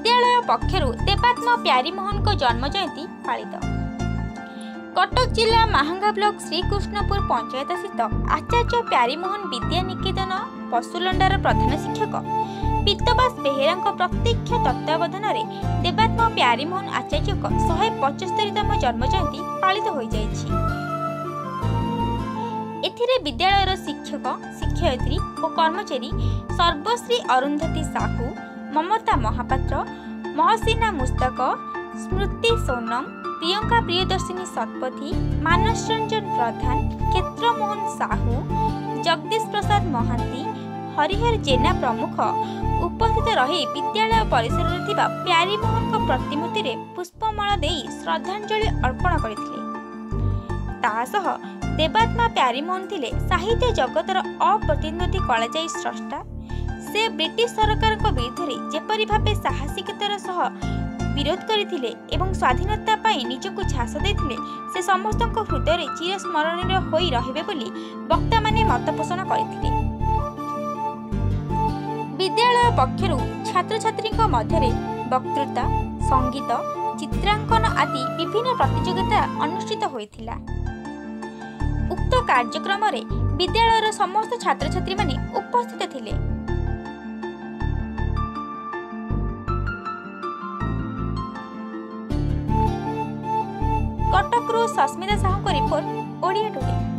विद्यालय पक्षरु देवात्म प्यारीमोहन को जन्म जयंती पालित। कटक जिला माहांगा ब्लॉक श्रीकृष्णपुर पंचायत स्थित आचार्य प्यारीमोहन विद्या निकेतन पशुलंडार प्रधान शिक्षक पीतबास बेहेरा प्रत्यक्ष तत्वावधान में देवात्म प्यारीमोहन आचार्य 175तम जन्म जयंती पालित हो जाइछि। एथिरे विद्यालयर शिक्षक शिक्षयित्री और कर्मचारी सर्वश्री अरुंधति साहू, ममता महापात्र, महसिना मुस्तक, स्मृति सोनम, प्रियंका प्रियदर्शिनी शतपथी, मानस रंजन प्रधान, क्षेत्रमोहन साहू, जगदीश प्रसाद महांती, हरिहर जेना प्रमुख उपस्थित रही विद्यालय परिसर में प्यारीमोहन प्रतिमूर्ति रे पुष्पमाला देई श्रद्धांजलि अर्पण करथिले। तासह देवात्मा प्यारीमोहन थिले साहित्य जगतर अप्रतिद्वंदी कलाजाई स्रष्टा। से ब्रिटिश सरकार विरुद्ध जेपरि भावे साहसिकतार सह विरोध करथिले एवं स्वाधीनता पाई निजको झास देथिले से समस्तक हृदय चिरस्मरणीय होई रहिबे बोली वक्ता माने मत पोषण करथिले। विद्यालय पक्षरु छात्र छात्री मध्य वक्तृता, संगीत, चित्रांकन आदि विभिन्न प्रतियोगिता अनुष्ठित होइथिला। उक्त कार्यक्रम रे विद्यालयर समस्त छात्र छात्री माने उपस्थित थिले। कटकरू सस्मिता साहू को रिपोर्ट ओडिया टुडे।